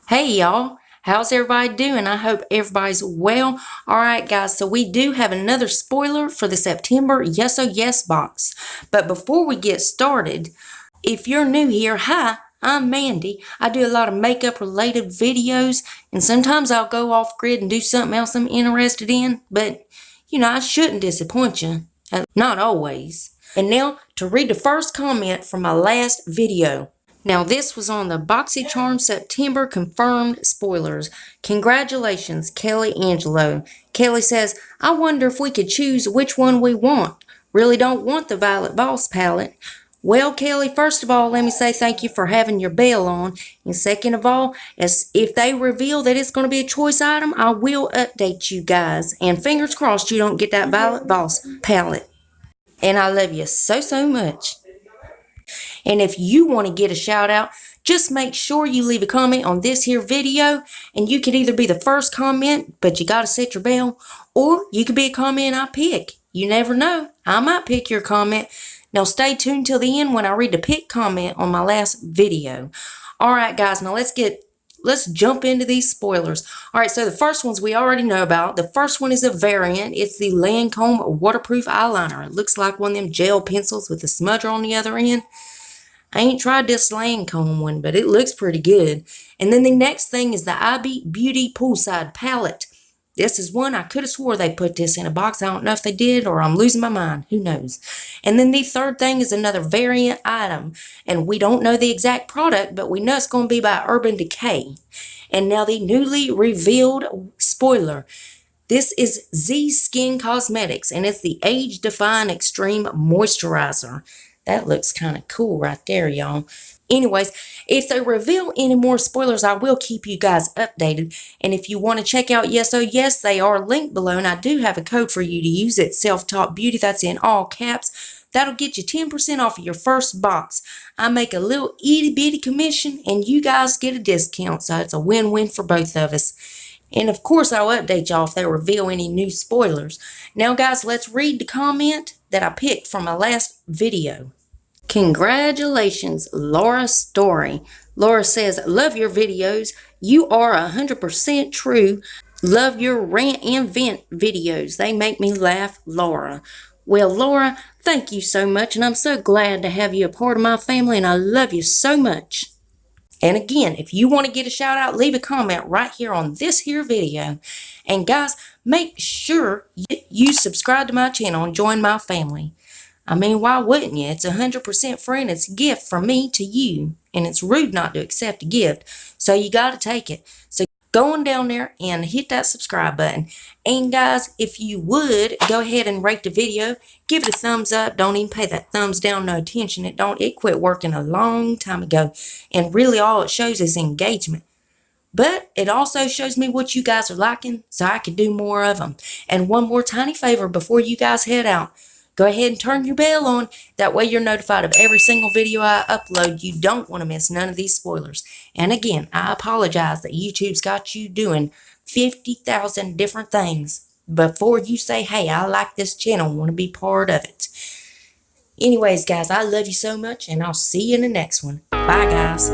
Hey y'all, how's everybody doing? I hope everybody's well. Alright guys, so we do have another spoiler for the September Yes Oh Yes box. But before we get started, if you're new here, hi, I'm Mandy. I do a lot of makeup related videos and sometimes I'll go off grid and do something else I'm interested in. But you know, I shouldn't disappoint you. Not always. And now to read the first comment from my last video. Now, this was on the BoxyCharm September Confirmed Spoilers. Congratulations, Kelly Angelo. Kelly says, I wonder if we could choose which one we want. Really don't want the Violet Boss palette. Well, Kelly, first of all, let me say thank you for having your bell on. And second of all, as if they reveal that it's going to be a choice item, I will update you guys. And fingers crossed you don't get that Violet Boss palette. And I love you so, so much. And if you want to get a shout out, just make sure you leave a comment on this here video. And you could either be the first comment, but you got to set your bell, or you could be a comment I pick. You never know. I might pick your comment. Now stay tuned till the end when I read the pick comment on my last video. Alright guys, now let's jump into these spoilers. Alright, so the first ones we already know about. The first one is a variant. It's the Lancome waterproof eyeliner. It looks like one of them gel pencils with a smudger on the other end. I ain't tried this Lancome one, but it looks pretty good. And then the next thing is the iBeat Beauty Poolside Palette. This is one I could have swore they put this in a box. I don't know if they did or I'm losing my mind. Who knows? And then the third thing is another variant item. And we don't know the exact product, but we know it's going to be by Urban Decay. And now the newly revealed spoiler. This is Z Skin Cosmetics, and it's the Age Defying Extreme Moisturizer. That looks kind of cool right there, y'all. Anyways, if they reveal any more spoilers, I will keep you guys updated. And if you want to check out Yes Oh Yes, they are linked below. And I do have a code for you to use it, SelfTaught Beauty. That's in all caps. That'll get you 10% off of your first box. I make a little itty bitty commission and you guys get a discount. So it's a win-win for both of us. And of course, I'll update y'all if they reveal any new spoilers. Now guys, let's read the comment that I picked from my last video. Congratulations, Laura Story. Laura says, love your videos. You are 100% true. Love your rant and vent videos. They make me laugh, Laura. Well, Laura, thank you so much, and I'm so glad to have you a part of my family, and I love you so much. And again, if you want to get a shout out, leave a comment right here on this here video. And guys, make sure you subscribe to my channel and join my family. I mean, why wouldn't you? It's 100% free and it's a gift from me to you. And it's rude not to accept a gift. So you got to take it. So go on down there and hit that subscribe button. And guys, if you would, go ahead and rate the video. Give it a thumbs up. Don't even pay that thumbs down no attention. It quit working a long time ago. And really all it shows is engagement. But it also shows me what you guys are liking so I can do more of them. And one more tiny favor before you guys head out. Go ahead and turn your bell on. That way you're notified of every single video I upload. You don't want to miss none of these spoilers. And again, I apologize that YouTube's got you doing 50,000 different things before you say, hey, I like this channel, want to be part of it. Anyways, guys, I love you so much, and I'll see you in the next one. Bye, guys.